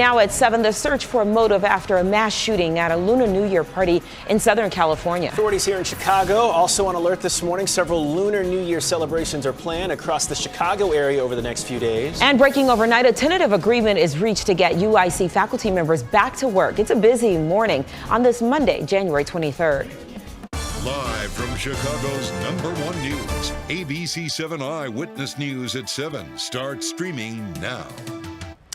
Now at 7, the search for a motive after a mass shooting at a Lunar New Year party in Southern California. Authorities here in Chicago also on alert this morning. Several Lunar New Year celebrations are planned across the Chicago area over the next few days. And breaking overnight, a tentative agreement is reached to get UIC faculty members back to work. It's a busy morning on this Monday, January 23rd. Live from Chicago's #1 news, ABC7 Eyewitness News at 7 starts streaming now.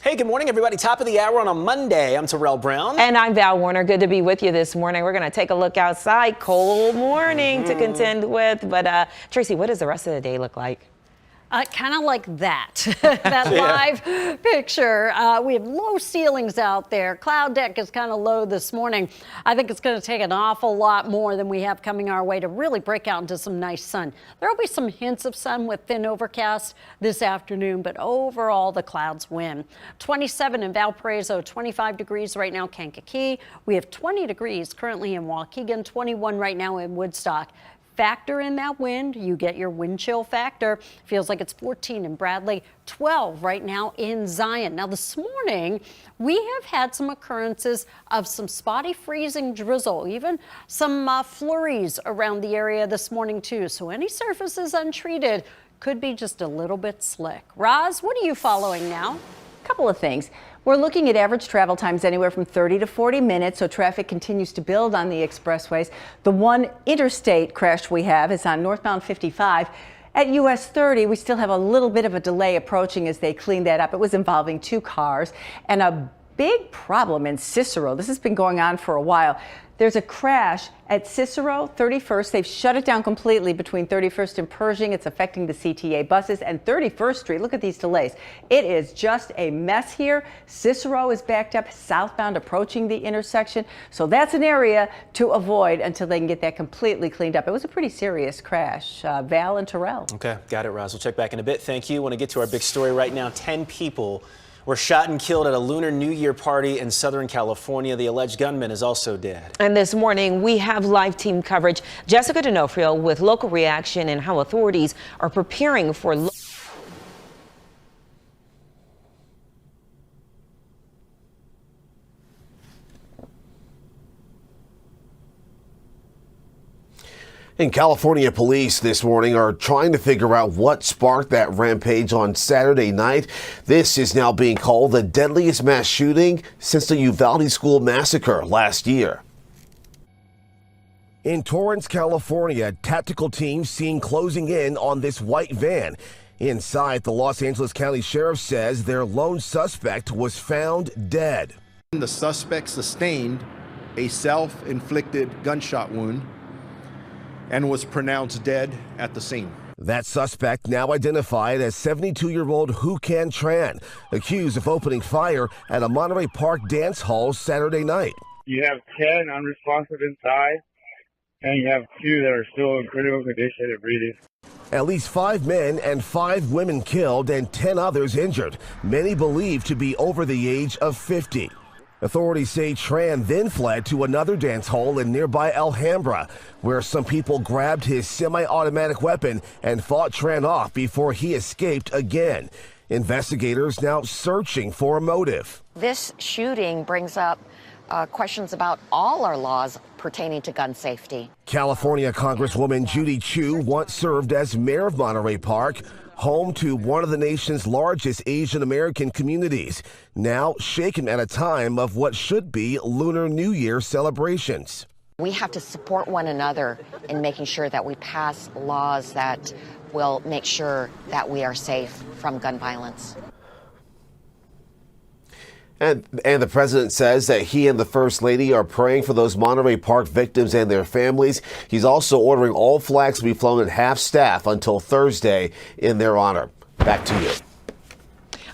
Hey, good morning, everybody. Top of the hour on a Monday. I'm Terrell Brown. And I'm Val Warner. Good to be with you this morning. We're going to take a look outside. Cold morning to contend with. But Tracy, what does the rest of the day look like? Kind of like that, that live picture. We have low ceilings out there. Cloud deck is kind of low this morning. I think it's going to take an awful lot more than we have coming our way to really break out into some nice sun. There will be some hints of sun with thin overcast this afternoon, but overall the clouds win. 27 in Valparaiso, 25 degrees right now, Kankakee. We have 20 degrees currently in Waukegan, 21 right now in Woodstock. Factor in that wind, you get your wind chill factor. Feels like it's 14 in Bradley, 12 right now in Zion. Now this morning, we have had some occurrences of some spotty freezing drizzle, even some flurries around the area this morning too. So any surfaces untreated could be just a little bit slick. Roz, what are you following now? Couple of things. We're looking at average travel times anywhere from 30 to 40 minutes, so traffic continues to build on the expressways. The one interstate crash we have is on northbound 55. At US 30, we still have a little bit of a delay approaching as they clean that up. It was involving 2 cars and a big problem in Cicero. This has been going on for a while. There's a crash at Cicero 31st. They've shut it down completely between 31st and Pershing. It's affecting the CTA buses and 31st Street. Look at these delays. It is just a mess here. Cicero is backed up southbound approaching the intersection. So that's an area to avoid until they can get that completely cleaned up. It was a pretty serious crash. Val and Terrell. Okay, got it, Roz. We'll check back in a bit. Thank you. Want to get to our big story right now. 10 people were shot and killed at a Lunar New Year party in Southern California. The alleged gunman is also dead. And this morning, we have live team coverage. Jessica D'Onofrio with local reaction and how authorities are preparing for. In California, police this morning are trying to figure out what sparked that rampage on Saturday night. This is now being called the deadliest mass shooting since the Uvalde school massacre last year. In Torrance, California, tactical teams seen closing in on this white van. Inside, the Los Angeles County Sheriff says their lone suspect was found dead. The suspect sustained a self-inflicted gunshot wound and was pronounced dead at the scene. That suspect, now identified as 72-year-old Hu Can Tran, accused of opening fire at a Monterey Park dance hall Saturday night. You have 10 unresponsive inside, and you have 2 that are still in critical condition and breathing. At least 5 men and 5 women killed and 10 others injured, many believed to be over the age of 50. Authorities say Tran then fled to another dance hall in nearby Alhambra, where some people grabbed his semi-automatic weapon and fought Tran off before he escaped again. Investigators now searching for a motive. This shooting brings up questions about all our laws pertaining to gun safety. California Congresswoman Judy Chu once served as mayor of Monterey Park, home to one of the nation's largest Asian American communities, now shaken at a time of what should be Lunar New Year celebrations. We have to support one another in making sure that we pass laws that will make sure that we are safe from gun violence. And the president says that he and the First Lady are praying for those Monterey Park victims and their families. He's also ordering all flags to be flown at half staff until Thursday in their honor. Back to you.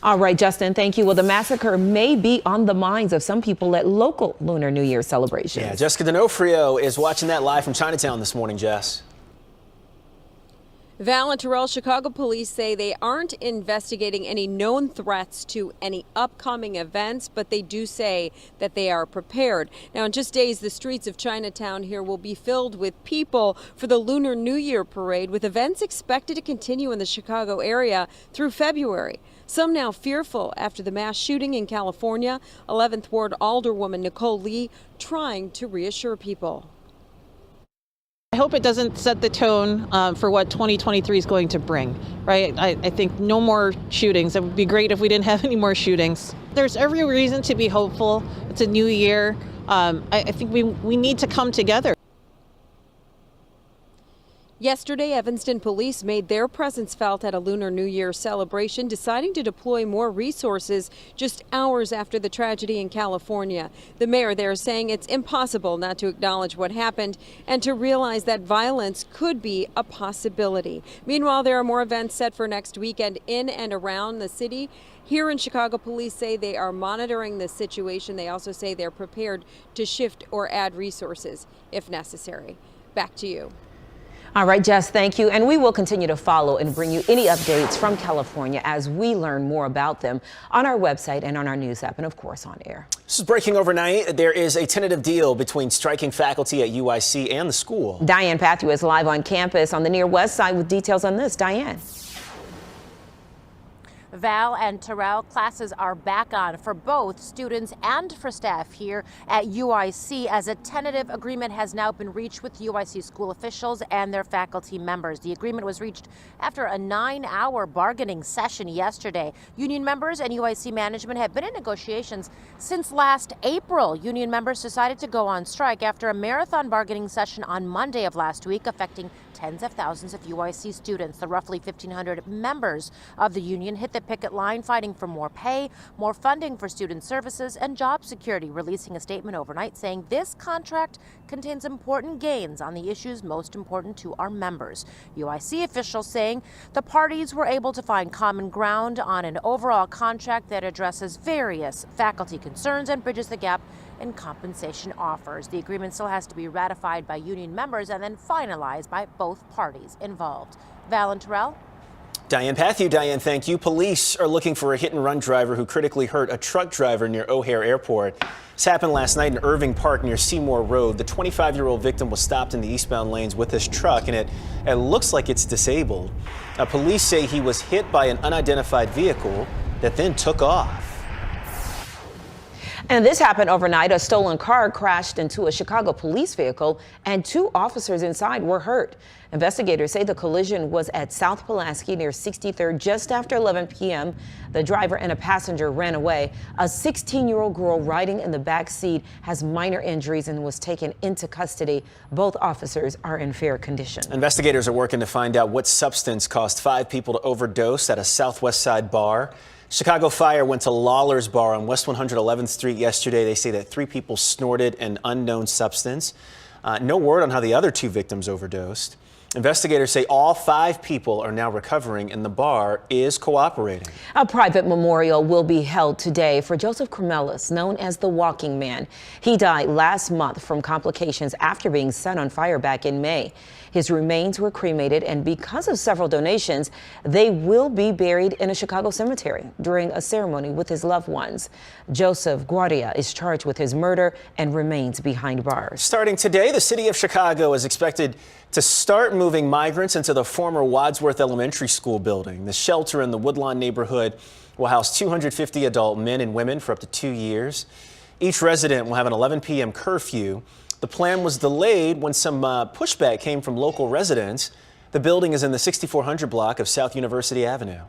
All right, Justin, thank you. Well, the massacre may be on the minds of some people at local Lunar New Year celebrations. Yeah, Jessica D'Onofrio is watching that live from Chinatown this morning, Jess. Val and Terrell, Chicago police say they aren't investigating any known threats to any upcoming events, but they do say that they are prepared. Now, in just days, the streets of Chinatown here will be filled with people for the Lunar New Year parade, with events expected to continue in the Chicago area through February. Some now fearful after the mass shooting in California. 11th Ward Alderwoman Nicole Lee trying to reassure people. I hope it doesn't set the tone for what 2023 is going to bring, right? I think no more shootings. It would be great if we didn't have any more shootings. There's every reason to be hopeful. It's a new year. I think we need to come together. Yesterday, Evanston police made their presence felt at a Lunar New Year celebration, deciding to deploy more resources just hours after the tragedy in California. The mayor there saying it's impossible not to acknowledge what happened and to realize that violence could be a possibility. Meanwhile, there are more events set for next weekend in and around the city. Here in Chicago, police say they are monitoring the situation. They also say they're prepared to shift or add resources if necessary. Back to you. All right, Jess, thank you. And we will continue to follow and bring you any updates from California as we learn more about them on our website and on our news app and, of course, on air. This is breaking overnight. There is a tentative deal between striking faculty at UIC and the school. Diane Pathu is live on campus on the Near West Side with details on this. Diane. Val and Terrell, classes are back on for both students and for staff here at UIC as a tentative agreement has now been reached with UIC school officials and their faculty members. The agreement was reached after a 9-hour bargaining session yesterday. Union members and UIC management have been in negotiations since last April. Union members decided to go on strike after a marathon bargaining session on Monday of last week, affecting tens of thousands of UIC students. The roughly 1,500 members of the union hit the picket line fighting for more pay, more funding for student services, and job security, releasing a statement overnight saying this contract contains important gains on the issues most important to our members. UIC officials saying the parties were able to find common ground on an overall contract that addresses various faculty concerns and bridges the gap in compensation offers. The agreement still has to be ratified by union members and then finalized by both parties involved. Val and Terrell. Diane Pathu. Diane, thank you. Police are looking for a hit-and-run driver who critically hurt a truck driver near O'Hare Airport. This happened last night in Irving Park near Seymour Road. The 25-year-old victim was stopped in the eastbound lanes with his truck, and it looks like it's disabled. Police say he was hit by an unidentified vehicle that then took off. And this happened overnight. A stolen car crashed into a Chicago police vehicle and 2 officers inside were hurt. Investigators say the collision was at South Pulaski near 63rd just after 11 p.m. The driver and a passenger ran away. A 16-year-old girl riding in the back seat has minor injuries and was taken into custody. Both officers are in fair condition. Investigators are working to find out what substance caused 5 people to overdose at a Southwest Side bar. Chicago Fire went to Lawler's Bar on West 111th Street yesterday. They say that 3 people snorted an unknown substance. No word on how the other 2 victims overdosed. Investigators say all 5 people are now recovering and the bar is cooperating. A private memorial will be held today for Joseph Cremelis, known as the Walking Man. He died last month from complications after being set on fire back in May. His remains were cremated, and because of several donations, they will be buried in a Chicago cemetery during a ceremony with his loved ones. Joseph Guardia is charged with his murder and remains behind bars. Starting today, the city of Chicago is expected to start moving migrants into the former Wadsworth Elementary School building. The shelter in the Woodlawn neighborhood will house 250 adult men and women for up to 2 years. Each resident will have an 11 p.m. curfew. The plan was delayed when some pushback came from local residents. The building is in the 6400 block of South University Avenue.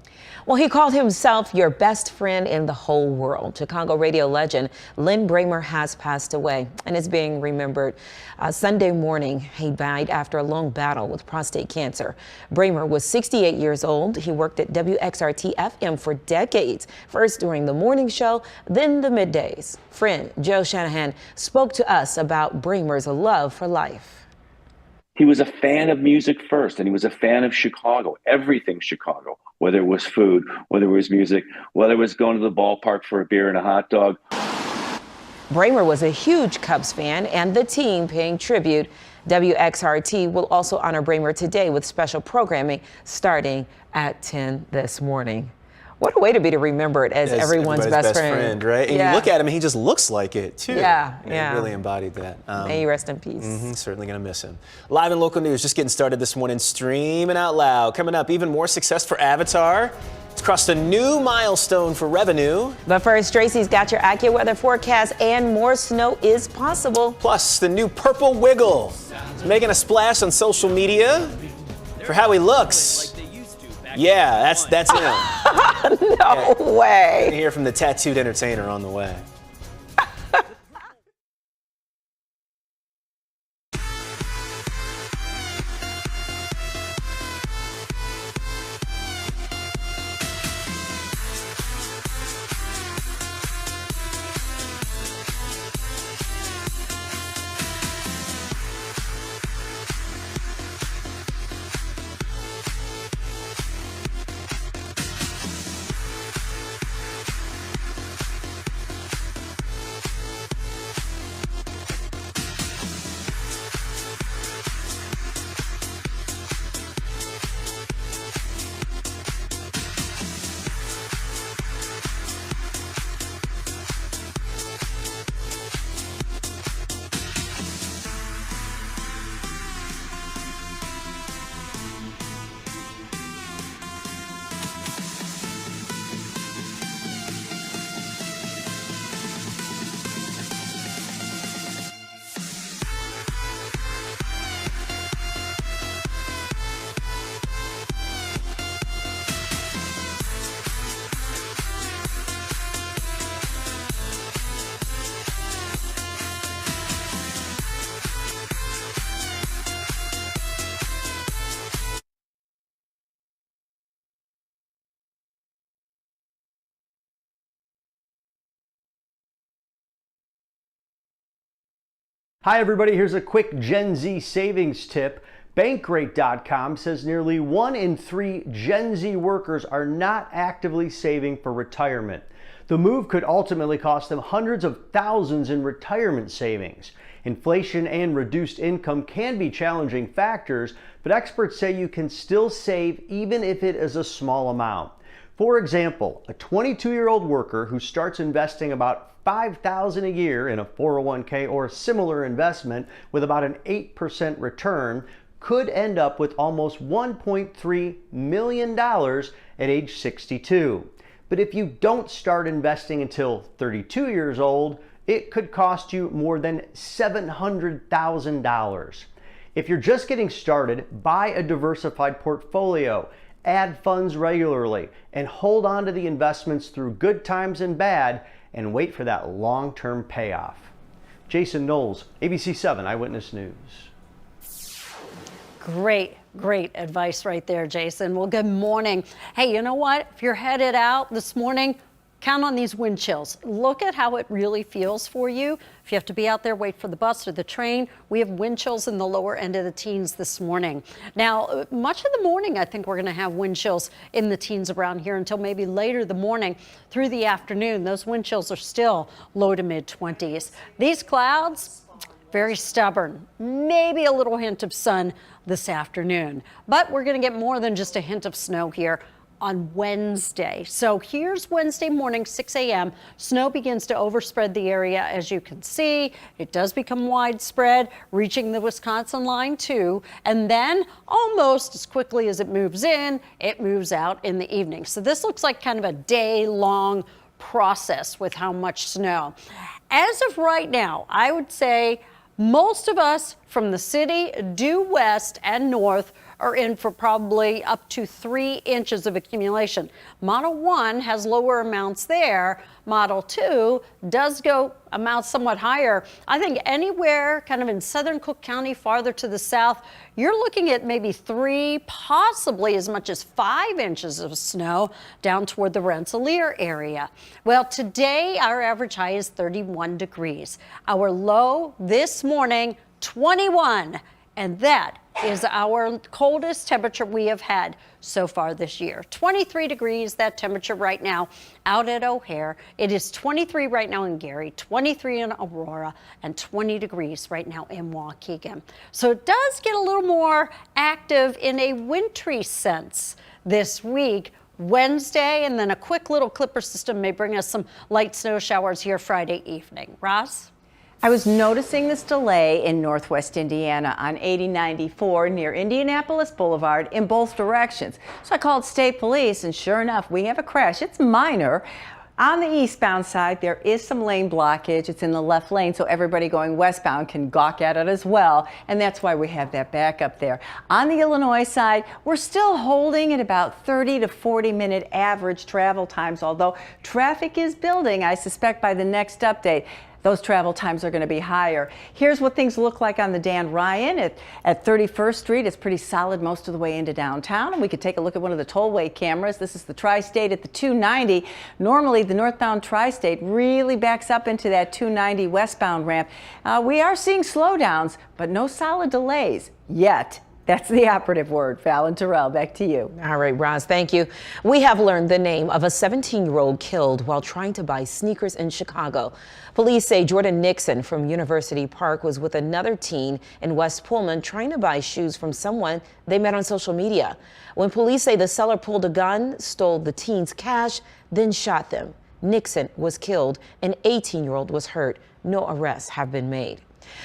Well, he called himself your best friend in the whole world. Chicago radio legend Lynn Bramer has passed away and is being remembered. Sunday morning, he died after a long battle with prostate cancer. Bramer was 68 years old. He worked at WXRT FM for decades, first during the morning show, then the middays. Friend Joe Shanahan spoke to us about Bramer's love for life. He was a fan of music first, and he was a fan of Chicago, everything Chicago, whether it was food, whether it was music, whether it was going to the ballpark for a beer and a hot dog. Bramer was a huge Cubs fan and the team paying tribute. WXRT will also honor Bramer today with special programming starting at 10 this morning. What a way to be remembered as everyone's best friend. Right? And you look at him and he just looks like it, too. Yeah. He really embodied that. May you rest in peace. Certainly going to miss him. Live and local news just getting started this morning, streaming out loud. Coming up, even more success for Avatar It's crossed a new milestone for revenue. But first, Tracy's got your AccuWeather forecast, and more snow is possible. Plus, the new Purple Wiggle is making a splash on social media for how he looks. Yeah, that's him. No way. We're gonna hear from the tattooed entertainer on the way. Hi everybody, here's a quick Gen Z savings tip. Bankrate.com says nearly 1 in 3 Gen Z workers are not actively saving for retirement. The move could ultimately cost them hundreds of thousands in retirement savings. Inflation and reduced income can be challenging factors, but experts say you can still save even if it is a small amount. For example, a 22-year-old worker who starts investing about $5,000 a year in a 401k or similar investment with about an 8% return could end up with almost $1.3 million at age 62. But if you don't start investing until 32 years old, it could cost you more than $700,000. If you're just getting started, buy a diversified portfolio, add funds regularly, and hold on to the investments through good times and bad, and wait for that long-term payoff. Jason Knowles, ABC7 Eyewitness News. Great advice right there, Jason. Well, good morning. Hey, you know what? If you're headed out this morning, count on these wind chills. Look at how it really feels for you. If you have to be out there, wait for the bus or the train. We have wind chills in the lower end of the teens this morning. Now, much of the morning, I think we're going to have wind chills in the teens around here until maybe later the morning through the afternoon. Those wind chills are still low to mid 20s. These clouds, very stubborn. Maybe a little hint of sun this afternoon, but we're going to get more than just a hint of snow here on Wednesday. So here's Wednesday morning, 6 a.m. Snow begins to overspread the area, as you can see. It does become widespread, reaching the Wisconsin line too. And then almost as quickly as it moves in, it moves out in the evening. So this looks like kind of a day-long process with how much snow. As of right now, I would say most of us from the city due west and north are in for probably up to 3 inches of accumulation. Model 1 has lower amounts there. Model 2 does go amounts somewhat higher. I think anywhere kind of in southern Cook County, farther to the south, you're looking at maybe 3, possibly as much as 5 inches of snow down toward the Rensselaer area. Well, today our average high is 31 degrees. Our low this morning, 21. And that is our coldest temperature we have had so far this year. 23 degrees, that temperature right now out at O'Hare. It is 23 right now in Gary, 23 in Aurora, and 20 degrees right now in Waukegan. So it does get a little more active in a wintry sense this week. Wednesday, and then a quick little clipper system may bring us some light snow showers here Friday evening. Ross? I was noticing this delay in northwest Indiana on 8094 near Indianapolis Boulevard in both directions. So I called state police, and sure enough, we have a crash. It's minor. On the eastbound side, there is some lane blockage. It's in the left lane, so everybody going westbound can gawk at it as well, and that's why we have that backup there. On the Illinois side, we're still holding at about 30 to 40-minute average travel times, although traffic is building. I suspect by the next update, those travel times are going to be higher. Here's what things look like on the Dan Ryan at 31st Street. It's pretty solid most of the way into downtown. And we could take a look at one of the tollway cameras. This is the Tri-State at the 290. Normally, the northbound Tri-State really backs up into that 290 westbound ramp. We are seeing slowdowns, but no solid delays yet. That's the operative word. Val and Terrell, back to you. All right, Roz, thank you. We have learned the name of a 17-year-old killed while trying to buy sneakers in Chicago. Police say Jordan Nixon from University Park was with another teen in West Pullman trying to buy shoes from someone they met on social media. When police say the seller pulled a gun, stole the teen's cash, then shot them. Nixon was killed. An 18-year-old was hurt. No arrests have been made.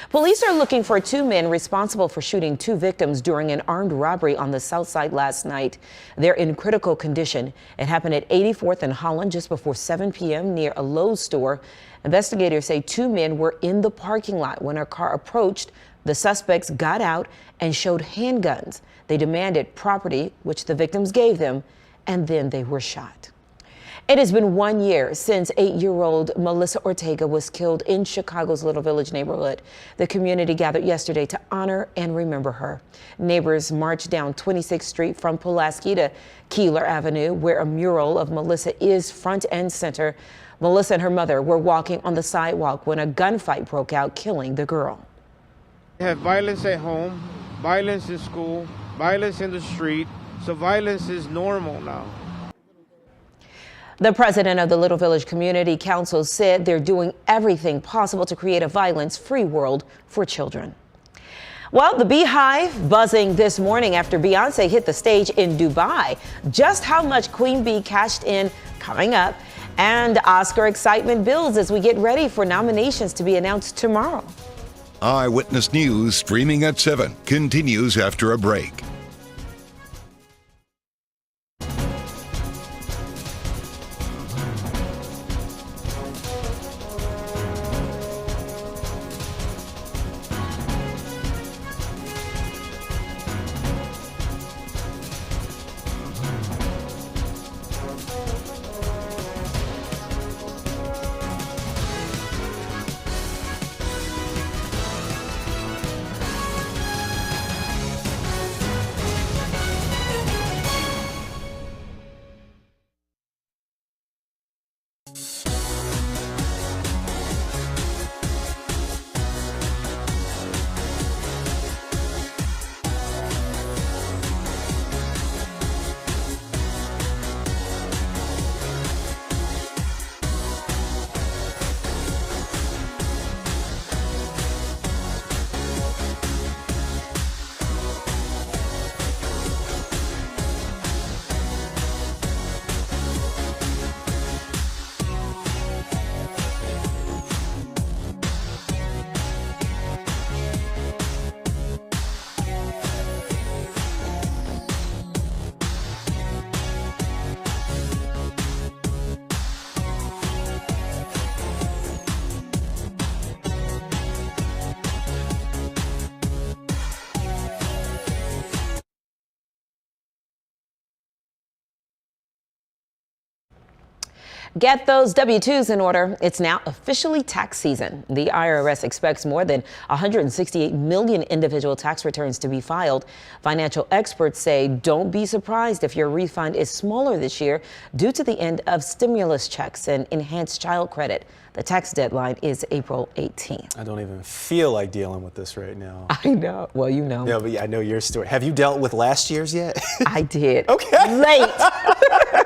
Police are looking for 2 men responsible for shooting 2 victims during an armed robbery on the south side last night. They're in critical condition. It happened at 84th and Holland just before 7 p.m. near a Lowe's store. Investigators say 2 men were in the parking lot when a car approached. The suspects got out and showed handguns. They demanded property, which the victims gave them, and then they were shot. It has been 1 year since 8-year-old Melissa Ortega was killed in Chicago's Little Village neighborhood. The community gathered yesterday to honor and remember her. Neighbors marched down 26th Street from Pulaski to Keeler Avenue, where a mural of Melissa is front and center. Melissa and her mother were walking on the sidewalk when a gunfight broke out, killing the girl. We have violence at home, violence in school, violence in the street, so violence is normal now. The president of the Little Village Community Council said they're doing everything possible to create a violence-free world for children. Well, the Beehive buzzing this morning after Beyonce hit the stage in Dubai. Just how much Queen Bee cashed in coming up, and Oscar excitement builds as we get ready for nominations to be announced tomorrow. Eyewitness News streaming at 7 continues after a break. Get those W-2s in order. It's now officially tax season. The IRS expects more than 168 million individual tax returns to be filed. Financial experts say don't be surprised if your refund is smaller this year due to the end of stimulus checks and enhanced child credit. The tax deadline is April 18th. I don't even feel like dealing with this right now. I know. Well, you know. No, but yeah, I know your story. Have you dealt with last year's yet? I did. Okay. Late.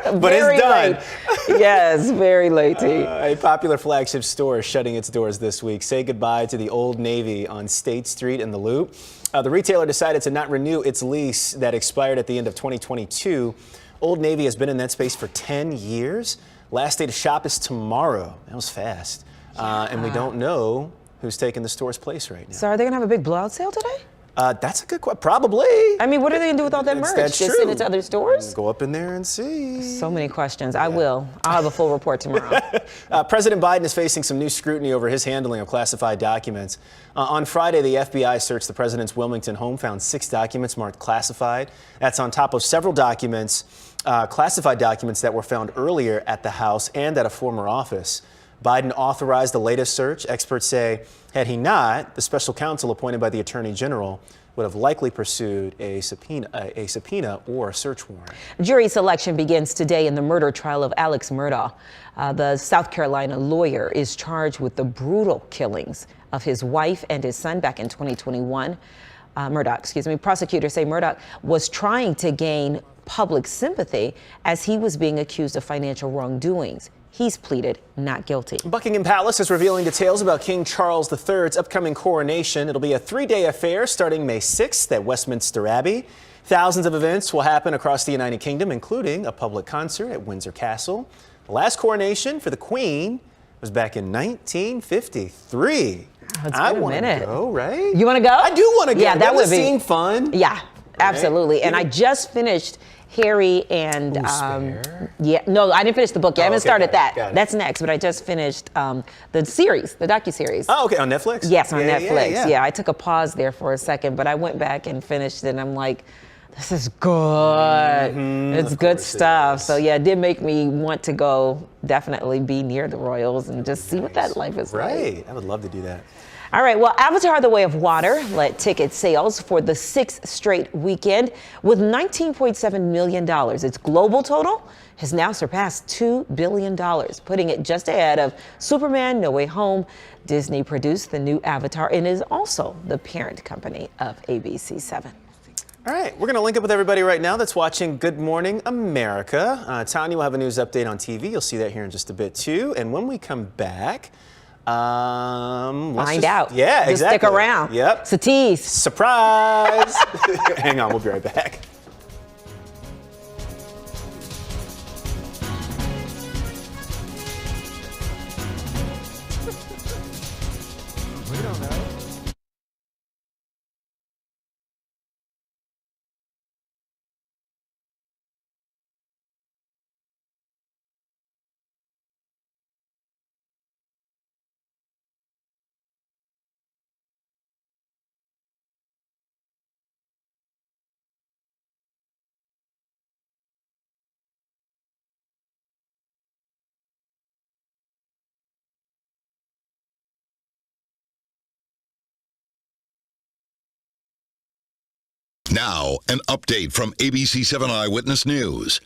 But very it's done. Late. Yes, very late. A popular flagship store is shutting its doors this week. Say goodbye to the Old Navy on State Street in the Loop. The retailer decided to not renew its lease that expired at the end of 2022. Old Navy has been in that space for 10 years. Last day to shop is tomorrow. That was fast. And we don't know who's taking the store's place right now. So are they gonna have a big blowout sale today? That's a good question. Probably. I mean, what are they gonna do with all that merch? That's Just true. send it to other stores? Go up in there and see. So many questions. I will. I'll have a full report tomorrow. President Biden is facing some new scrutiny over his handling of classified documents. On Friday, the FBI searched the president's Wilmington home, found 6 documents marked classified. That's on top of several documents, classified documents that were found earlier at the house and at a former office. Biden authorized the latest search. Experts say, had he not, the special counsel appointed by the Attorney General would have likely pursued a subpoena or a search warrant. Jury selection begins today in the murder trial of Alex Murdaugh. The South Carolina lawyer is charged with the brutal killings of his wife and his son back in 2021. Prosecutors say Murdaugh was trying to gain public sympathy as he was being accused of financial wrongdoings. He's pleaded not guilty. Buckingham Palace is revealing details about King Charles III's upcoming coronation. It'll be a 3-day affair starting May 6th at Westminster Abbey. Thousands of events will happen across the United Kingdom, including a public concert at Windsor Castle. The last coronation for the Queen was back in 1953. I want to go, right? You want to go? I do want to go. Yeah, that would be seem fun. Yeah, absolutely. And I just finished Harry and no, I didn't finish the book yet. I haven't started that. That's next, but I just finished the series, the docuseries. Oh, okay, on Netflix? Yes, on Netflix. Yeah, I took a pause there for a second, but I went back and finished it, and I'm like, this is good. It's good stuff. So yeah, it did make me want to go definitely be near the royals and just see what that life is like. Right, I would love to do that. All right, well, Avatar: The Way of Water led ticket sales for the 6th straight weekend with $19.7 million. Its global total has now surpassed $2 billion, putting it just ahead of Superman: No Way Home. Disney produced the new Avatar and is also the parent company of ABC7. All right, we're going to link up with everybody right now that's watching Good Morning America. Tanya will have a news update on TV. You'll see that here in just a bit, too. And when we come back, find out. Yeah, just exactly. Stick around. Yep. It's a tease. Surprise. Hang on, we'll be right back. We don't know. Now, an update from ABC7 Eyewitness News.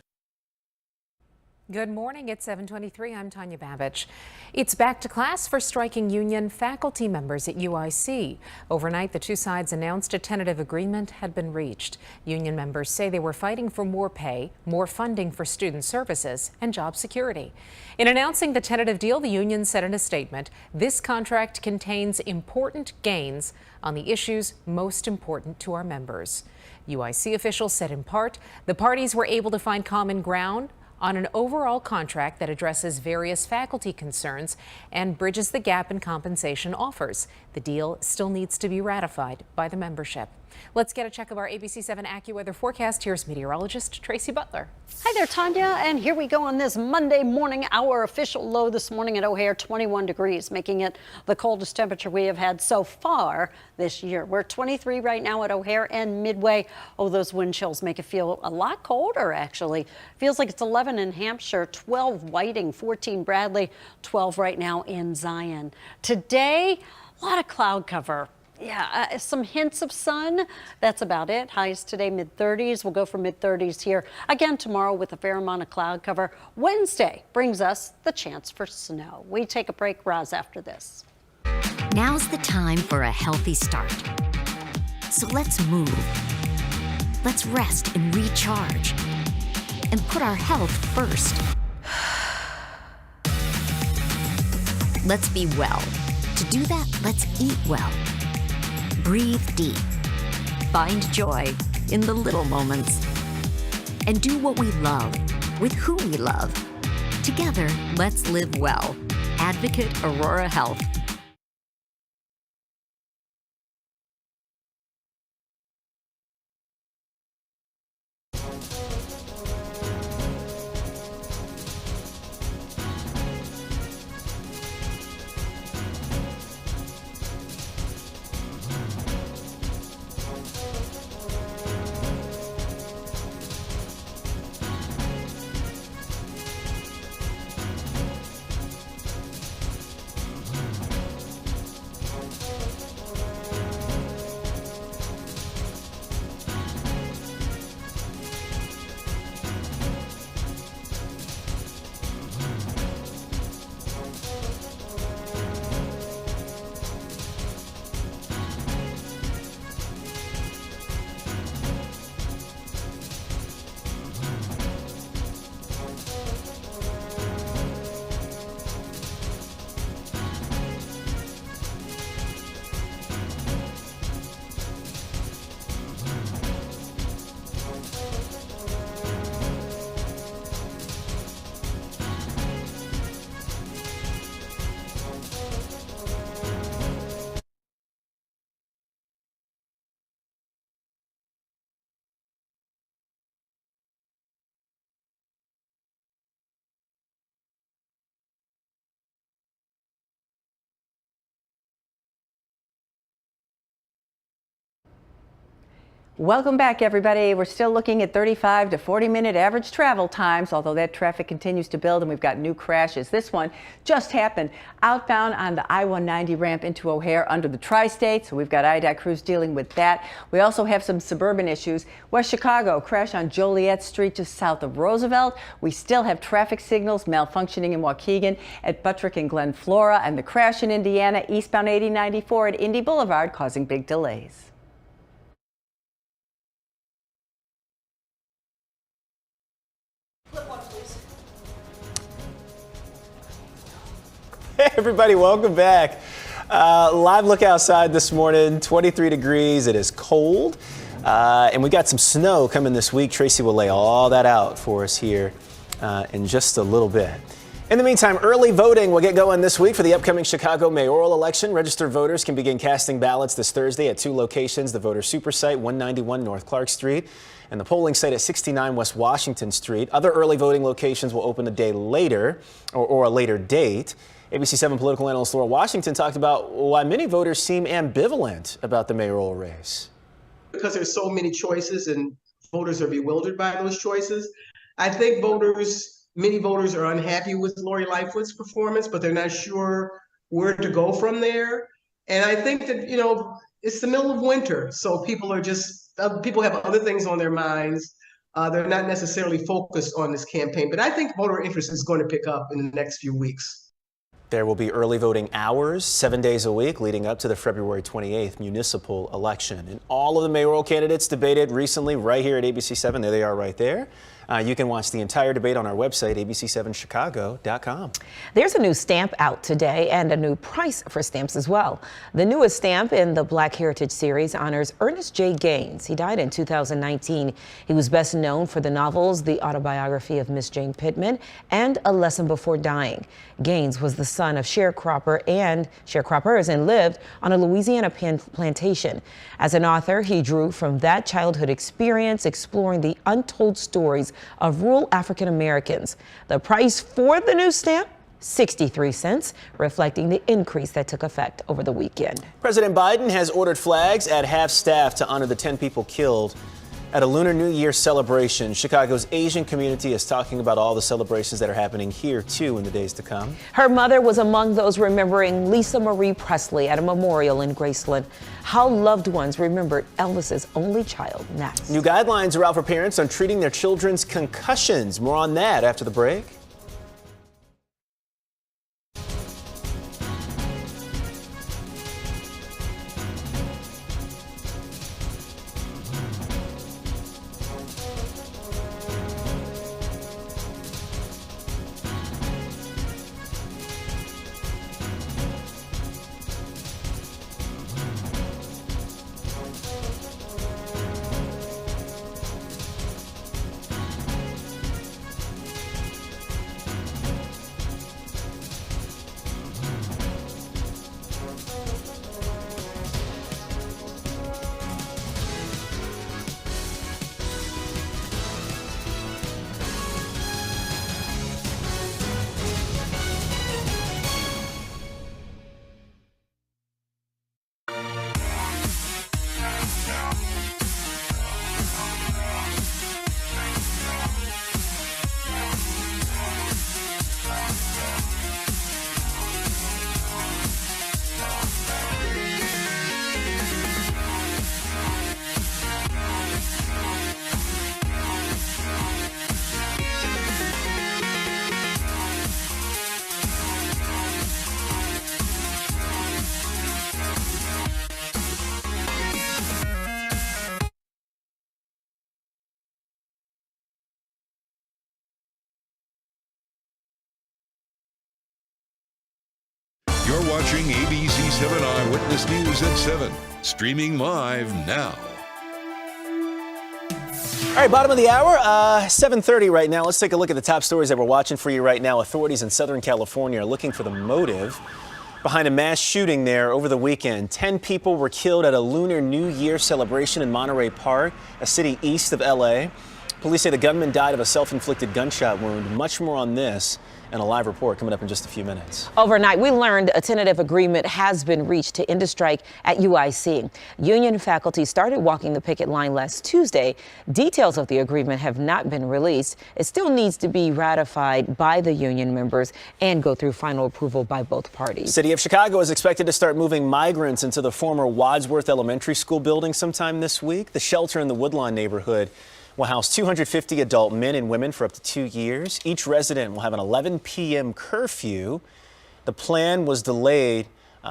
Good morning. It's 7:23. I'm Tanya Babich. It's back to class for striking union faculty members at UIC. Overnight, the two sides announced a tentative agreement had been reached. Union members say they were fighting for more pay, more funding for student services, and job security. In announcing the tentative deal, the union said in a statement, this contract contains important gains on the issues most important to our members. UIC officials said in part, the parties were able to find common ground on an overall contract that addresses various faculty concerns and bridges the gap in compensation offers. The deal still needs to be ratified by the membership. Let's get a check of our ABC7 AccuWeather forecast. Here's meteorologist Tracy Butler. Hi there, Tanya, and here we go on this Monday morning. Our official low this morning at O'Hare, 21 degrees, making it the coldest temperature we have had so far this year. We're 23 right now at O'Hare and Midway. Oh, those wind chills make it feel a lot colder, actually. Feels like it's 11 in Hampshire, 12 Whiting, 14 Bradley, 12 right now in Zion. Today, a lot of cloud cover. Yeah, some hints of sun. That's about it. Highs today, mid-30s. We'll go for mid-30s here again tomorrow with a fair amount of cloud cover. Wednesday brings us the chance for snow. We take a break, Roz, after this. Now's the time for a healthy start. So let's move. Let's rest and recharge. And put our health first. Let's be well. To do that, let's eat well. Breathe deep. Find joy in the little moments. And do what we love with who we love. Together, let's live well. Advocate Aurora Health. Welcome back, everybody. We're still looking at 35 to 40-minute average travel times, although that traffic continues to build and we've got new crashes. This one just happened outbound on the I-190 ramp into O'Hare under the Tri-State, so we've got IDOT crews dealing with that. We also have some suburban issues. West Chicago, crash on Joliet Street just south of Roosevelt. We still have traffic signals malfunctioning in Waukegan at Buttrick and Glen Flora, and the crash in Indiana, eastbound 8094 at Indy Boulevard, causing big delays. Hey everybody, welcome back. Live look outside this morning, 23 degrees. It is cold, and we got some snow coming this week. Tracy will lay all that out for us here in just a little bit. In the meantime, early voting will get going this week for the upcoming Chicago mayoral election. Registered voters can begin casting ballots this Thursday at 2 locations, the voter super site, 191 North Clark Street, and the polling site at 69 West Washington Street. Other early voting locations will open a day later or a later date. ABC7 political analyst Laura Washington talked about why many voters seem ambivalent about the mayoral race. Because there's so many choices and voters are bewildered by those choices. I think many voters are unhappy with Lori Lightfoot's performance, but they're not sure where to go from there. And I think that, it's the middle of winter, so people have other things on their minds. They're not necessarily focused on this campaign, but I think voter interest is going to pick up in the next few weeks. There will be early voting hours 7 days a week leading up to the February 28th municipal election. And all of the mayoral candidates debated recently right here at ABC7. There they are right there. You can watch the entire debate on our website, ABC7Chicago.com. There's a new stamp out today and a new price for stamps as well. The newest stamp in the Black Heritage series honors Ernest J. Gaines. He died in 2019. He was best known for the novels The Autobiography of Miss Jane Pittman and A Lesson Before Dying. Gaines was the son of sharecroppers and lived on a Louisiana plantation. As an author, he drew from that childhood experience, exploring the untold stories of rural African Americans. The price for the new stamp, 63 cents, reflecting the increase that took effect over the weekend. President Biden has ordered flags at half-staff to honor the 10 people killed at a Lunar New Year celebration. Chicago's Asian community is talking about all the celebrations that are happening here, too, in the days to come. Her mother was among those remembering Lisa Marie Presley at a memorial in Graceland. How loved ones remembered Elvis's only child. Next. New guidelines are out for parents on treating their children's concussions. More on that after the break. You're watching ABC7 Eyewitness News at 7, streaming live now. All right, bottom of the hour, 7:30 right now. Let's take a look at the top stories that we're watching for you right now. Authorities in Southern California are looking for the motive behind a mass shooting there over the weekend. 10 people were killed at a Lunar New Year celebration in Monterey Park, a city east of L.A. Police say the gunman died of a self-inflicted gunshot wound. Much more on this and a live report coming up in just a few minutes. Overnight, we learned a tentative agreement has been reached to end a strike at UIC. Union faculty started walking the picket line last Tuesday. Details of the agreement have not been released. It still needs to be ratified by the union members and go through final approval by both parties. City of Chicago is expected to start moving migrants into the former Wadsworth Elementary School building sometime this week. The shelter in the Woodlawn neighborhood will house 250 adult men and women for up to 2 years. Each resident will have an 11 p.m. curfew. The plan was delayed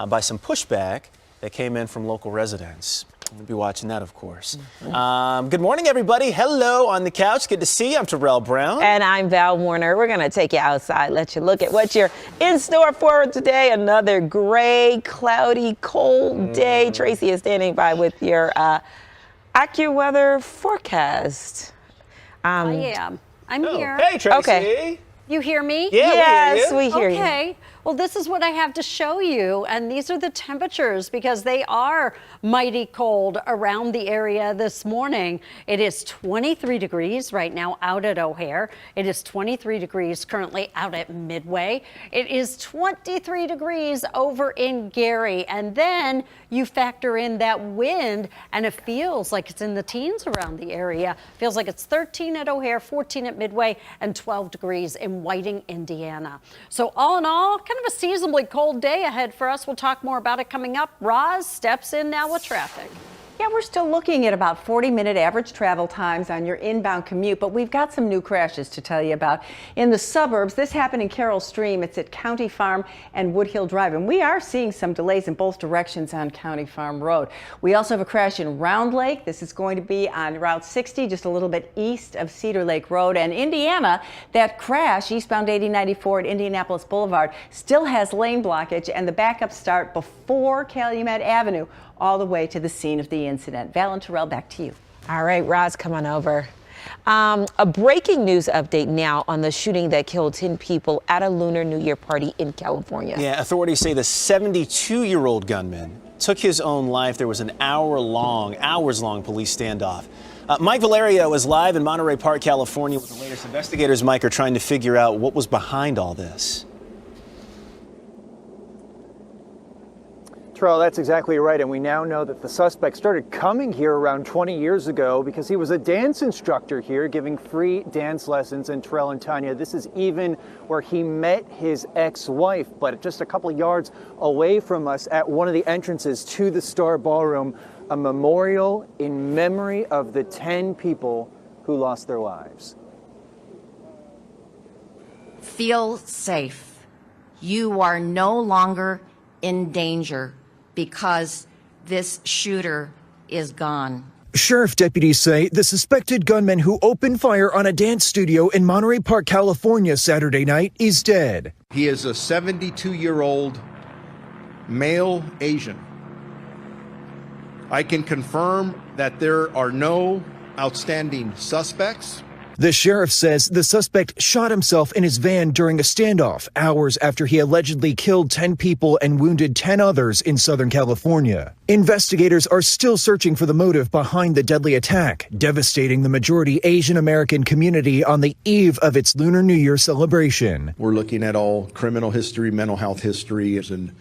by some pushback that came in from local residents. We'll be watching that, of course. Good morning, everybody. Hello on the couch. Good to see you. I'm Terrell Brown. And I'm Val Warner. We're going to take you outside, let you look at what you're in store for today. Another gray, cloudy, cold day. Tracy is standing by with your AccuWeather forecast. I am. I'm here. Hey, Tracy. Okay. You hear me? Yeah, yes, we hear you. Okay. Well, this is what I have to show you. And these are the temperatures because they are mighty cold around the area this morning. It is 23 degrees right now out at O'Hare. It is 23 degrees currently out at Midway. It is 23 degrees over in Gary. And then you factor in that wind and it feels like it's in the teens around the area. Feels like it's 13 at O'Hare, 14 at Midway, and 12 degrees in Whiting, Indiana. So all in all, kind of a seasonably cold day ahead for us. We'll talk more about it coming up. Roz steps in now with traffic. Yeah, we're still looking at about 40-minute average travel times on your inbound commute, but we've got some new crashes to tell you about. In the suburbs, this happened in Carroll Stream. It's at County Farm and Woodhill Drive, and we are seeing some delays in both directions on County Farm Road. We also have a crash in Round Lake. This is going to be on Route 60, just a little bit east of Cedar Lake Road. And Indiana, that crash, eastbound 8094 at Indianapolis Boulevard, still has lane blockage, and the backups start before Calumet Avenue, all the way to the scene of the incident. Val and Terrell, back to you. All right, Roz, come on over. A breaking news update now on the shooting that killed 10 people at a Lunar New Year party in California. Yeah, authorities say the 72-year-old gunman took his own life. There was an hours-long police standoff. Mike Valerio is live in Monterey Park, California with the latest. Investigators, Mike, are trying to figure out what was behind all this. Terrell, that's exactly right, and we now know that the suspect started coming here around 20 years ago because he was a dance instructor here giving free dance lessons. And Terrell and Tanya, this is even where he met his ex-wife, but just a couple of yards away from us at one of the entrances to the Star Ballroom, a memorial in memory of the 10 people who lost their lives. Feel safe. You are no longer in danger, because this shooter is gone. Sheriff deputies say the suspected gunman who opened fire on a dance studio in Monterey Park, California Saturday night is dead. He is a 72-year-old male Asian. I can confirm that there are no outstanding suspects. The sheriff says the suspect shot himself in his van during a standoff hours after he allegedly killed 10 people and wounded 10 others in Southern California. Investigators are still searching for the motive behind the deadly attack, devastating the majority Asian American community on the eve of its Lunar New Year celebration. We're looking at all criminal history, mental health history, and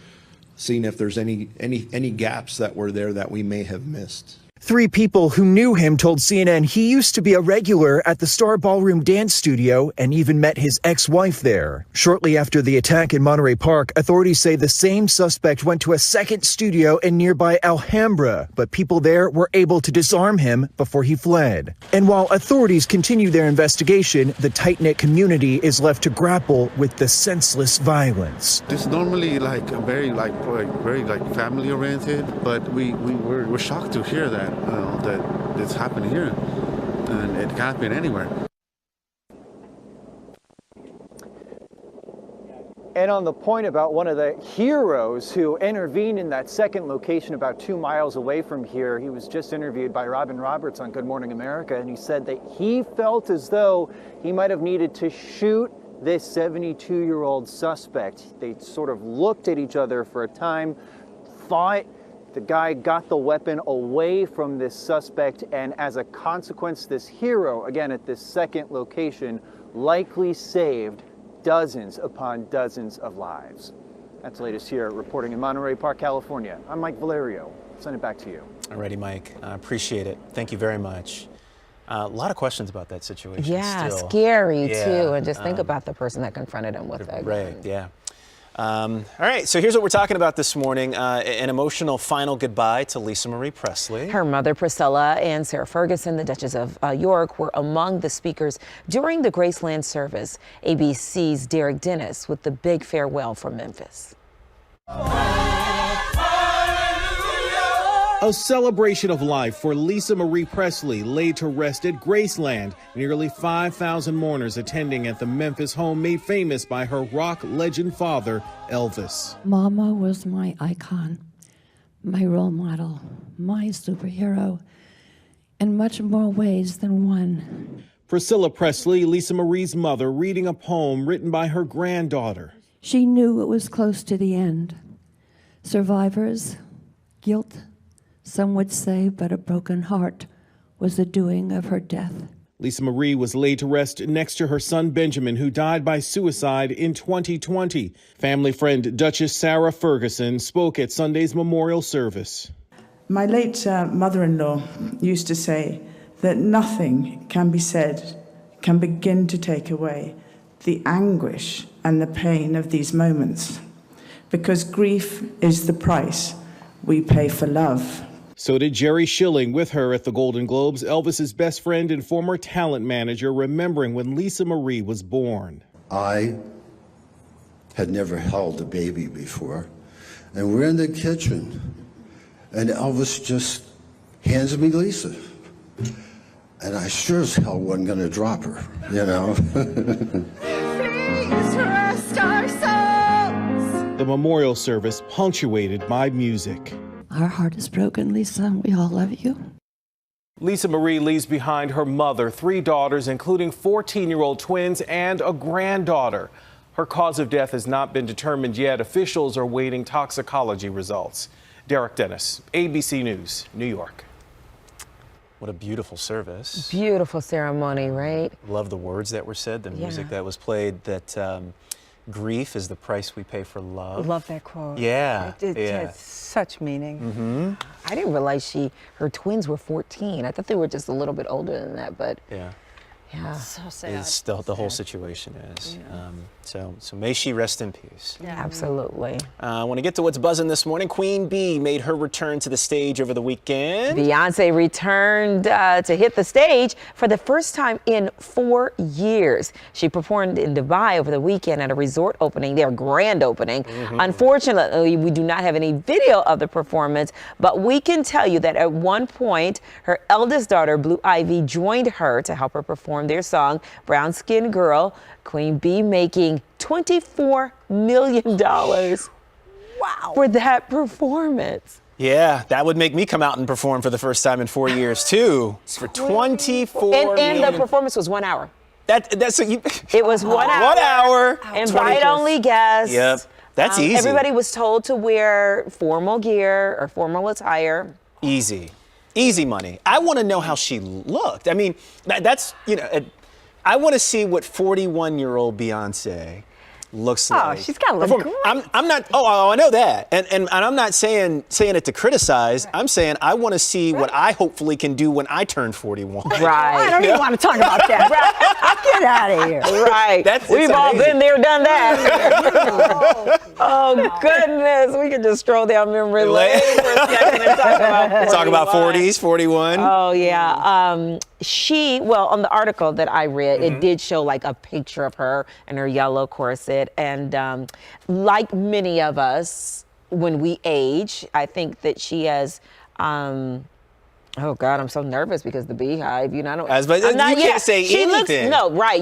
seeing if there's any gaps that were there that we may have missed. 3 people who knew him told CNN he used to be a regular at the Star Ballroom dance studio and even met his ex-wife there. Shortly after the attack in Monterey Park, authorities say the same suspect went to a second studio in nearby Alhambra, but people there were able to disarm him before he fled. And while authorities continue their investigation, the tight-knit community is left to grapple with the senseless violence. It's normally very family oriented, but we're shocked to hear that. That it's happened here, and it can't happen anywhere. And on the point about one of the heroes who intervened in that second location about 2 miles away from here, he was just interviewed by Robin Roberts on Good Morning America, and he said that he felt as though he might have needed to shoot this 72-year-old suspect. They sort of looked at each other for a time, thought The guy got the weapon away from this suspect, and as a consequence, this hero, again at this second location, likely saved dozens upon dozens of lives. That's the latest here, reporting in Monterey Park, California. I'm Mike Valerio. Send it back to you. Alrighty, Mike. I appreciate it. Thank you very much. A lot of questions about that situation. Yeah, still. Scary too. And just think about the person that confronted him with that. Right, yeah. All right, so here's what we're talking about this morning. An emotional final goodbye to Lisa Marie Presley. Her mother, Priscilla, and Sarah Ferguson, the Duchess of York, were among the speakers during the Graceland service. ABC's Derek Dennis with the big farewell from Memphis. A celebration of life for Lisa Marie Presley laid to rest at Graceland. Nearly 5,000 mourners attending at the Memphis home made famous by her rock legend father, Elvis. Mama was my icon, my role model, my superhero, in much more ways than one. Priscilla Presley, Lisa Marie's mother, reading a poem written by her granddaughter. She knew it was close to the end. Survivors, guilt, some would say, but a broken heart was the doing of her death. Lisa Marie was laid to rest next to her son Benjamin, who died by suicide in 2020. Family friend Duchess Sarah Ferguson spoke at Sunday's memorial service. My late mother-in-law used to say that nothing can be said can begin to take away the anguish and the pain of these moments, because grief is the price we pay for love. So did Jerry Schilling with her at the Golden Globes, Elvis's best friend and former talent manager, remembering when Lisa Marie was born. I had never held a baby before, and we're in the kitchen, and Elvis just hands me Lisa. And I sure as hell wasn't going to drop her, you know. The memorial service punctuated by music. Our heart is broken, Lisa. We all love you. Lisa Marie leaves behind her mother, 3 daughters, including 14-year-old twins and a granddaughter. Her cause of death has not been determined yet. Officials are waiting toxicology results. Derek Dennis, ABC News, New York. What a beautiful service. Beautiful ceremony, right? Love the words that were said, the music that was played, that grief is the price we pay for love. Love that quote. Yeah. It has such meaning. Mm-hmm. I didn't realize her twins were 14. I thought they were just a little bit older than that, but yeah. So sad. Is still the whole situation is. Yeah. So may she rest in peace. Yeah. Absolutely. I want to get to what's buzzing this morning. Queen Bee made her return to the stage over the weekend. Beyonce returned to hit the stage for the first time in 4 years. She performed in Dubai over the weekend at a resort opening, their grand opening. Mm-hmm. Unfortunately, we do not have any video of the performance, but we can tell you that at one point, her eldest daughter, Blue Ivy, joined her to help her perform their song, Brown Skin Girl. Queen Bee making $24 million for that performance. Yeah, that would make me come out and perform for the first time in 4 years too. For $24 million. And the performance was 1 hour. That's what you. It was 1 hour. 1 hour. Invite-only guests. Yep, that's easy. Everybody was told to wear formal gear or formal attire. Easy money. I want to know how she looked. I mean, that's, you know, I want to see what 41-year-old Beyonce looks like. Oh, she's got to look great. I'm not. Oh, I know that, and I'm not saying it to criticize. Right. I'm saying I want to see what I hopefully can do when I turn 41. Right. I don't even want to talk about that. Get out of here. Right. We've all been there, done that. Oh goodness, we could just stroll down memory lane for a second and talk about 40s, 41. Oh yeah. On the article that I read, it did show like a picture of her in her yellow corset. And like many of us, when we age, I think that she has, oh God, I'm so nervous because the Beehive, you know, I don't. You can't say anything.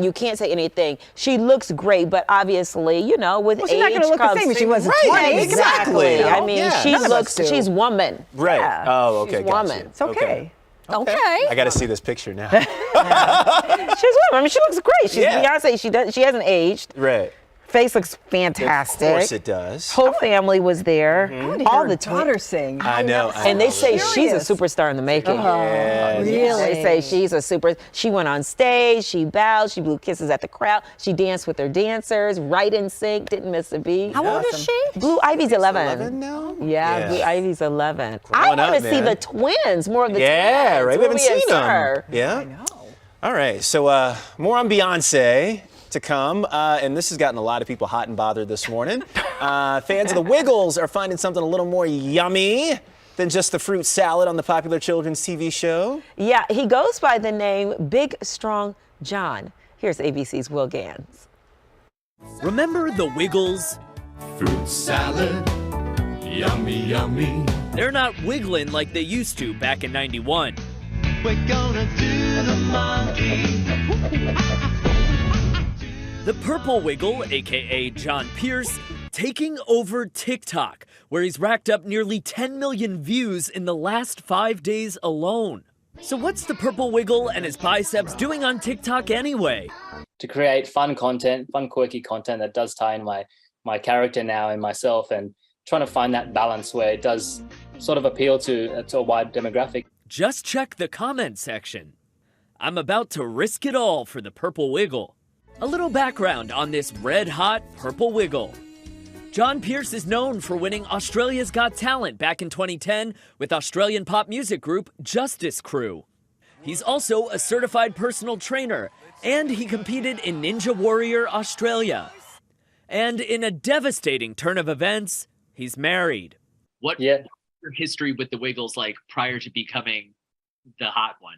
You can't say anything. She looks great, but obviously, you know, with age she's not going to look the same as she was at 20. Exactly. I mean, she's woman. Right. Yeah. Oh, okay. She's woman. It's okay. Okay. I got to see this picture now. She's woman. I mean, she looks great. She's Beyonce. She hasn't aged. Right. face looks fantastic. Of course it does. Whole family was there. All the daughter sing. I know. And they say she's a superstar in the making. Yes. Really? They say she's a super. She went on stage, she bowed, she blew kisses at the crowd, she danced with her dancers, right in sync, didn't miss a beat. How old is she? Blue Ivy's 11. 11 now? Yeah, Blue Ivy's 11. I Growing want up, to see man. the twins, more of the twins. Yeah, right. We haven't Ruby and seen them. Sir. Yeah. I know. All right. So more on Beyonce to come, and this has gotten a lot of people hot and bothered this morning. Fans of the Wiggles are finding something a little more yummy than just the fruit salad on the popular children's TV show. Yeah, he goes by the name Big Strong John. Here's ABC's Will Gans. Remember the Wiggles? Fruit salad, yummy, yummy. They're not wiggling like they used to back in '91. We're gonna do the monkey. The Purple Wiggle, aka John Pierce, taking over TikTok, where he's racked up nearly 10 million views in the last 5 days alone. So what's the Purple Wiggle and his biceps doing on TikTok anyway? To create fun content, fun quirky content that does tie in my character now and myself, and trying to find that balance where it does sort of appeal to a wide demographic. Just check the comment section. I'm about to risk it all for the Purple Wiggle. A little background on this red-hot Purple Wiggle. John Pierce is known for winning Australia's Got Talent back in 2010 with Australian pop music group Justice Crew. He's also a certified personal trainer, and he competed in Ninja Warrior Australia. And in a devastating turn of events, he's married. What your history with the Wiggles like prior to becoming the hot one?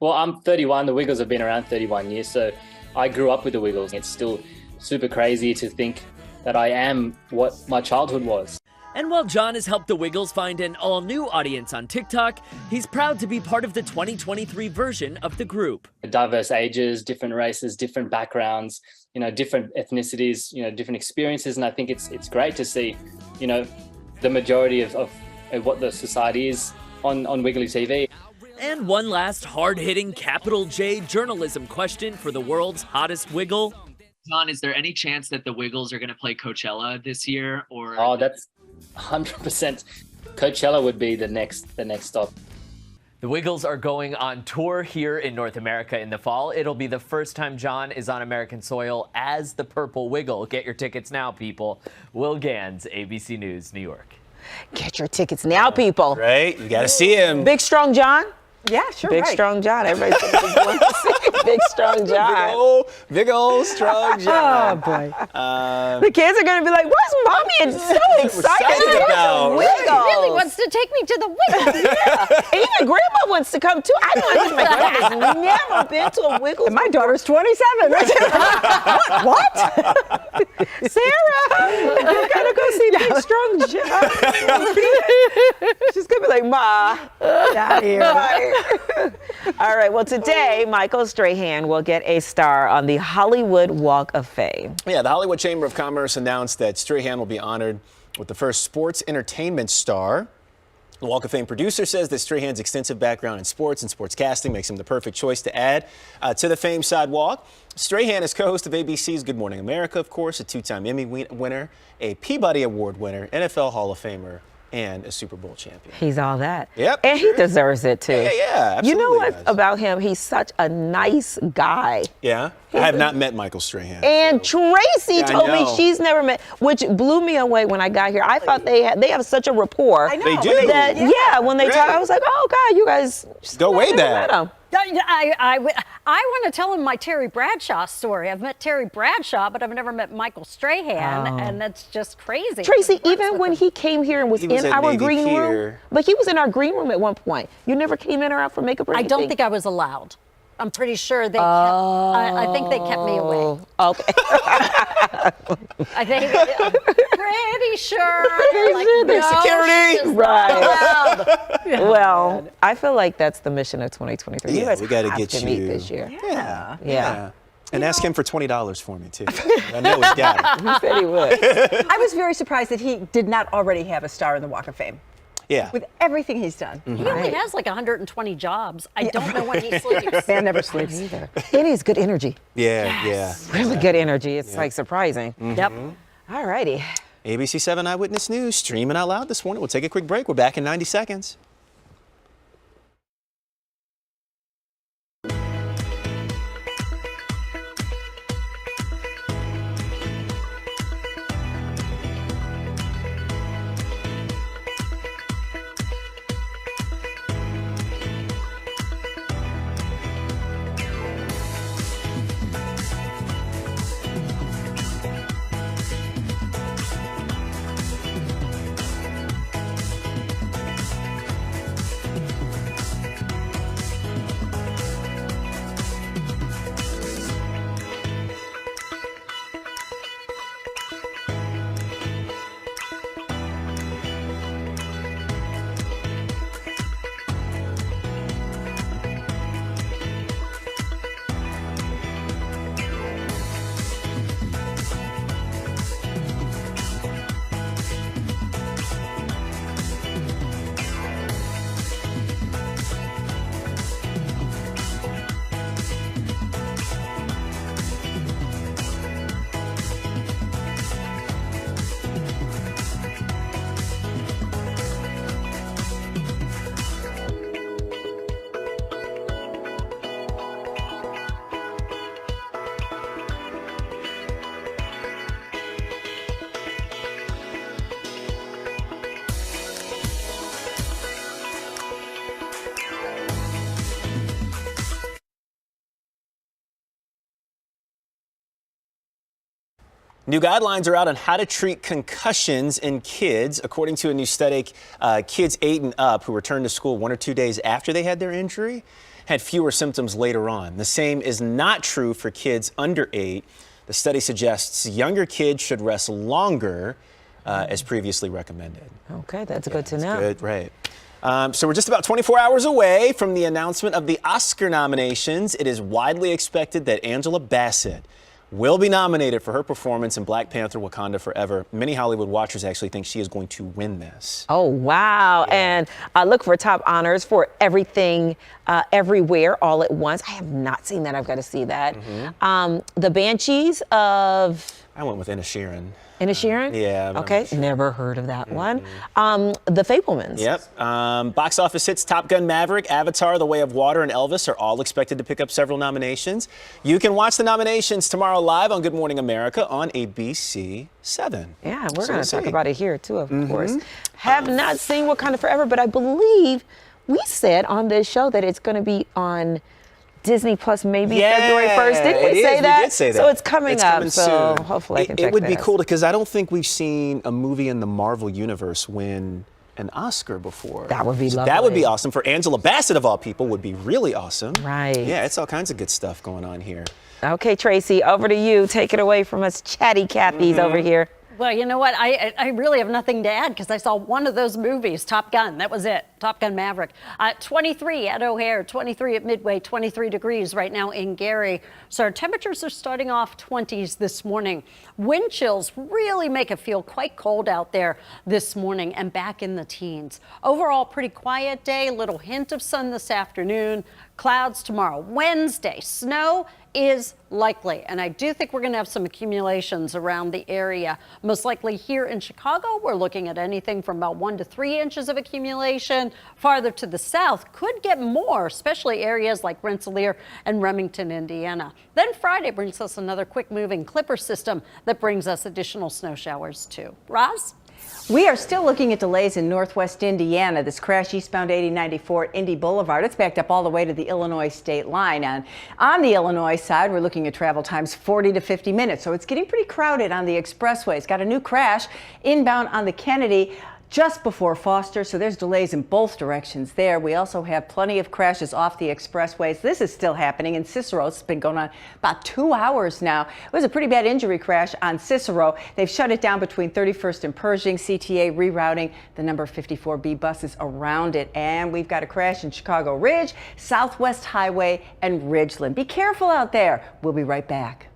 Well, I'm 31. The Wiggles have been around 31 years, so I grew up with the Wiggles. It's still super crazy to think that I am what my childhood was. And while John has helped the Wiggles find an all-new audience on TikTok, he's proud to be part of the 2023 version of the group. Diverse ages, different races, different backgrounds, different ethnicities, different experiences. And I think it's great to see, the majority of what the society is on Wiggly TV. And one last hard-hitting capital J journalism question for the world's hottest Wiggle. John, is there any chance that the Wiggles are going to play Coachella this year? Or Oh, that's 100%. Coachella would be the next stop. The Wiggles are going on tour here in North America in the fall. It'll be the first time John is on American soil as the Purple Wiggle. Get your tickets now, people. Will Gans, ABC News, New York. Get your tickets now, people. Right? You got to see him. Big Strong John? Yeah, sure. Big Strong John. Everybody's going to see Big Strong John. Big old strong John. Oh, boy. The kids are going to be like, what's Mommy? And so excited about? Wiggles. He really wants to take me to the Wiggles. Yeah. And even Grandma wants to come too. I know my grandma's never been to a Wiggles. And my daughter's 27. What? Sarah, you got to go see Big Strong John. She's going to be like, Ma. Not here. All right, well, today, Michael Strahan will get a star on the Hollywood Walk of Fame. Yeah, the Hollywood Chamber of Commerce announced that Strahan will be honored with the first sports entertainment star. The Walk of Fame producer says that Strahan's extensive background in sports and sportscasting makes him the perfect choice to add to the Fame Sidewalk. Strahan is co-host of ABC's Good Morning America, of course, a two-time Emmy winner, a Peabody Award winner, NFL Hall of Famer, and a Super Bowl champion. He's all that. Yep. And he deserves it, too. Yeah, absolutely. You know what about him? He's such a nice guy. Yeah? I have not met Michael Strahan. And Tracy Yeah, I told me know. she's never met, which blew me away when I got here. I thought they have such a rapport. I know. They do. That, yeah, when they talk, I was like, oh, God, you guys Go way never back. met him. I want to tell him my Terry Bradshaw story. I've met Terry Bradshaw, but I've never met Michael Strahan, and that's just crazy. Tracy, even when he came here and was He was in at our Navy green room, Pier. but he was in our green room at one point. You never came in or out for makeup or I anything? don't think I was allowed. I'm pretty sure they kept, I think they kept me away. Okay. I think, pretty sure. Like, There's no, security. she's not Right. allowed. Well, I feel like that's the mission of 2023. You Yeah, guys we got to have get to you. meet this year. Yeah. And ask him for $20 for me, too. I know he's got it. He said he would. I was very surprised that he did not already have a star in the Walk of Fame. Yeah. With everything he's done. He only has like 120 jobs. I don't know when he sleeps. Man never sleeps either. And he has good energy. Yeah, Really good energy. It's like surprising. Yep. All righty. ABC7 Eyewitness News streaming out loud this morning. We'll take a quick break. We're back in 90 seconds. New guidelines are out on how to treat concussions in kids. According to a new study, kids 8 and up who returned to school 1 or 2 days after they had their injury had fewer symptoms later on. The same is not true for kids under 8. The study suggests younger kids should rest longer as previously recommended. Okay, that's good to know. Good, right. So we're just about 24 hours away from the announcement of the Oscar nominations. It is widely expected that Angela Bassett will be nominated for her performance in Black Panther: Wakanda Forever. Many Hollywood watchers actually think she is going to win this. Oh, wow. And look for top honors for Everything, Everywhere, All at Once. I have not seen that. I've got to see that. The Banshees of... I went with Inisherin. Inisherin? Yeah. Okay, never heard of that one. The Fabelmans. Yep. Box office hits Top Gun Maverick, Avatar, The Way of Water, and Elvis are all expected to pick up several nominations. You can watch the nominations tomorrow live on Good Morning America on ABC7. Yeah, we're going to talk about it here too, of course. Have not seen Wakanda Forever, but I believe we said on this show that it's going to be on Disney Plus maybe February 1st. Didn't we say that? We did say that. So it's coming up. So soon. hopefully I can check It would that be out. cool because I don't think we've seen a movie in the Marvel Universe win an Oscar before. That would be lovely. That would be awesome. For Angela Bassett, of all people, would be really awesome. Right. Yeah, it's all kinds of good stuff going on here. Okay, Tracy, over to you. Take it away from us chatty Cathy's over here. Well, you know what? I really have nothing to add because I saw one of those movies, Top Gun. That was it, Top Gun Maverick. 23 at O'Hare, 23 at Midway, 23 degrees right now in Gary. So our temperatures are starting off 20s this morning. Wind chills really make it feel quite cold out there this morning and back in the teens. Overall, pretty quiet day, little hint of sun this afternoon. Clouds tomorrow. Wednesday, snow is likely, and I do think we're going to have some accumulations around the area. Most likely here in Chicago, we're looking at anything from about 1 to 3 inches of accumulation. Farther to the south, could get more, especially areas like Rensselaer and Remington, Indiana. Then Friday brings us another quick-moving clipper system that brings us additional snow showers too. Roz? We are still looking at delays in northwest Indiana. This crash eastbound 8094 at Indy Boulevard. It's backed up all the way to the Illinois state line. And on the Illinois side, we're looking at travel times 40 to 50 minutes. So it's getting pretty crowded on the expressways. Got a new crash inbound on the Kennedy just before Foster, so there's delays in both directions there. We also have plenty of crashes off the expressways. This is still happening in Cicero. It's been going on about 2 hours now. It was a pretty bad injury crash on Cicero. They've shut it down between 31st and Pershing. CTA rerouting the number 54B buses around it. And we've got a crash in Chicago Ridge, Southwest Highway, and Ridgeland. Be careful out there. We'll be right back.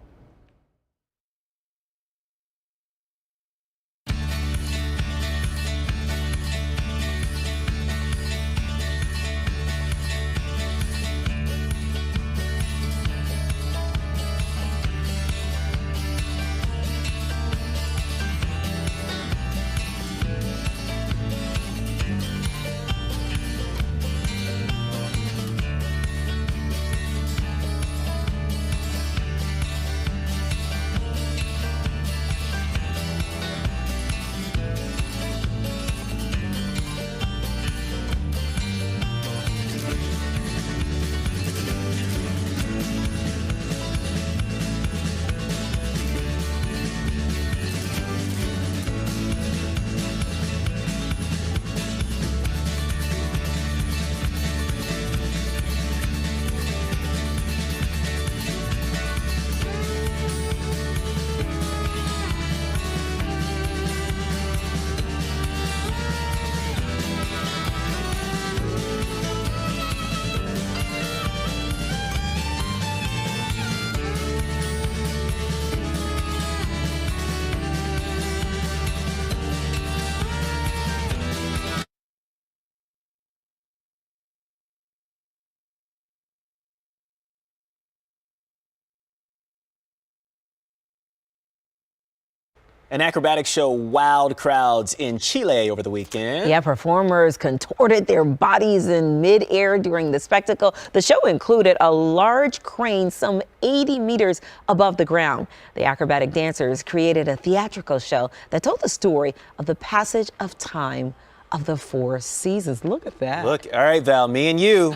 An acrobatic show wowed crowds in Chile over the weekend. Yeah, performers contorted their bodies in midair during the spectacle. The show included a large crane some 80 meters above the ground. The acrobatic dancers created a theatrical show that told the story of the passage of time of the 4 seasons. Look at that. Look, all right, Val, me and you.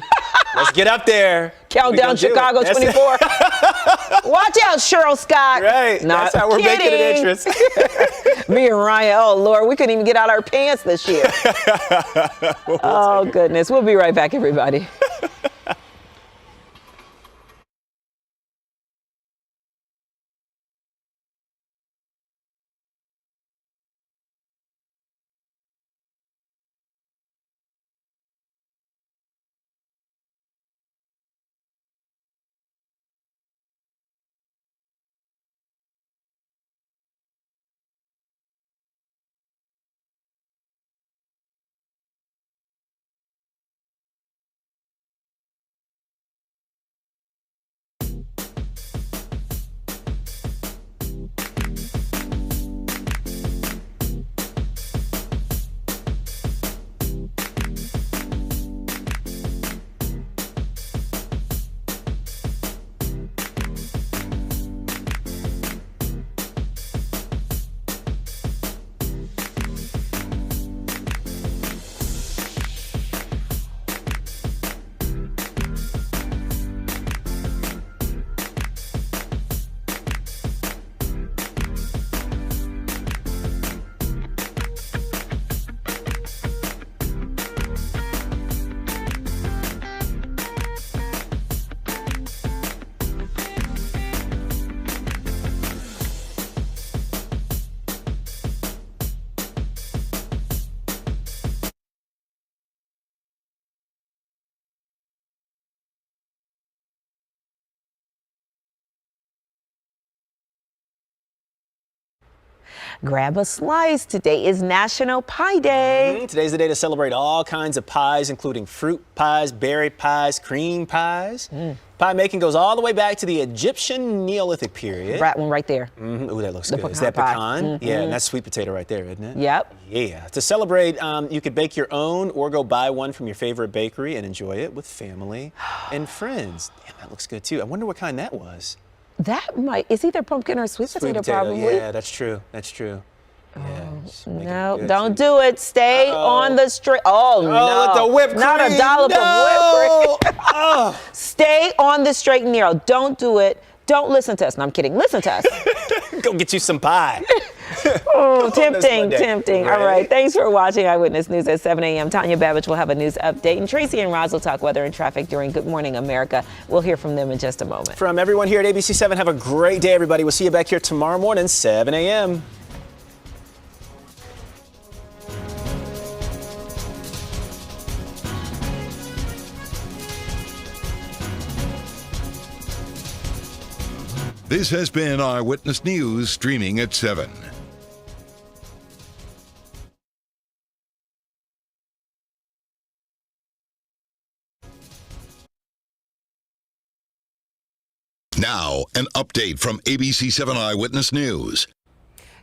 Let's get up there. Countdown Chicago 24. Watch out, Cheryl Scott. Right. Not That's how we're making an entrance. Me and Ryan, oh Lord, we couldn't even get out our pants this year. Oh goodness. We'll be right back, everybody. Grab a slice. Today is National Pie Day. Today's the day to celebrate all kinds of pies, including fruit pies, berry pies, cream pies. Pie making goes all the way back to the Egyptian Neolithic period. That one right there. Ooh, that looks The good. Is that pecan pecan? pie. Yeah, and that's sweet potato right there, isn't it? Yep. Yeah. To celebrate, you could bake your own or go buy one from your favorite bakery and enjoy it with family and friends. Damn, that looks good too. I wonder what kind that was. That might, it's either pumpkin or sweet potato, probably. Yeah, that's true. That's true. No, don't do it. Stay on the straight. Oh, no. the whipped Not cream. a dollop No. of whipped cream. Stay on the straight and narrow. Don't do it. Don't listen to us. No, I'm kidding. Listen to us. Go get you some pie. Oh, tempting, tempting. Right. All right. Thanks for watching Eyewitness News at 7 a.m. Tanya Babbage will have a news update, and Tracy and Roz will talk weather and traffic during Good Morning America. We'll hear from them in just a moment. From everyone here at ABC7, have a great day, everybody. We'll see you back here tomorrow morning, 7 a.m. This has been Eyewitness News, streaming at 7. Now, an update from ABC7 Eyewitness News.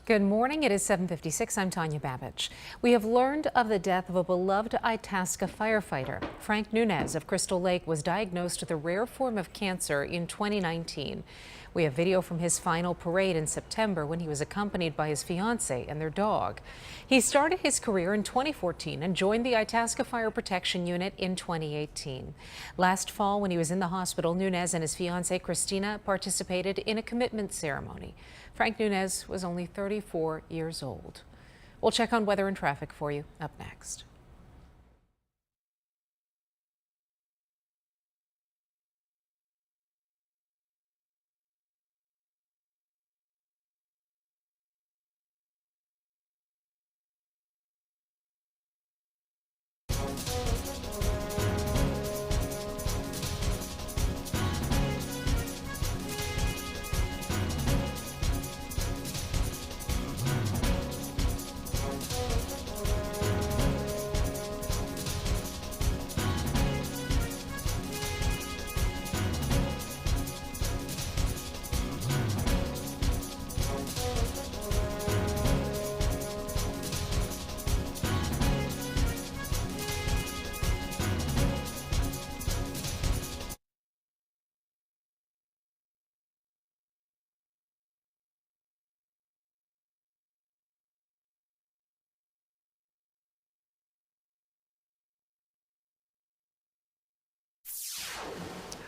Good morning. It is 7:56. I'm Tanya Babbage. We have learned of the death of a beloved Itasca firefighter. Frank Nunez of Crystal Lake was diagnosed with a rare form of cancer in 2019. We have video from his final parade in September when he was accompanied by his fiancée and their dog. He started his career in 2014 and joined the Itasca Fire Protection Unit in 2018. Last fall, when he was in the hospital, Nunez and his fiancée Christina participated in a commitment ceremony. Frank Nunez was only 34 years old. We'll check on weather and traffic for you up next.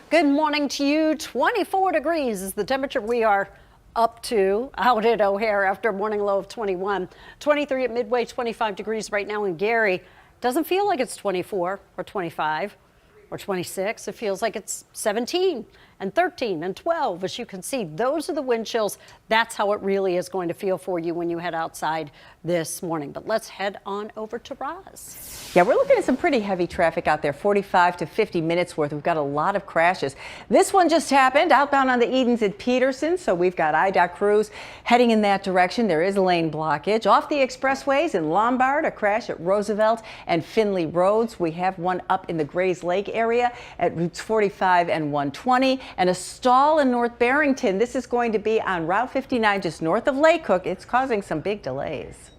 Good morning to you. 24 degrees is the temperature we are up to out at O'Hare after a morning low of 21. 23 at Midway, 25 degrees right now in Gary. Doesn't feel like it's 24 or 25 or 26. It feels like it's 17 and 13 and 12. As you can see, those are the wind chills. That's how it really is going to feel for you when you head outside this morning. But let's head on over to Roz. Yeah, we're looking at some pretty heavy traffic out there, 45 to 50 minutes worth. We've got a lot of crashes. This one just happened outbound on the Edens at Peterson, so we've got IDOT crews heading in that direction. There is lane blockage. Off the expressways in Lombard, a crash at Roosevelt and Finley Roads. We have one up in the Grays Lake area at routes 45 and 120, and a stall in North Barrington. This is going to be on Route 59 just north of Lake Cook. It's causing some big delays.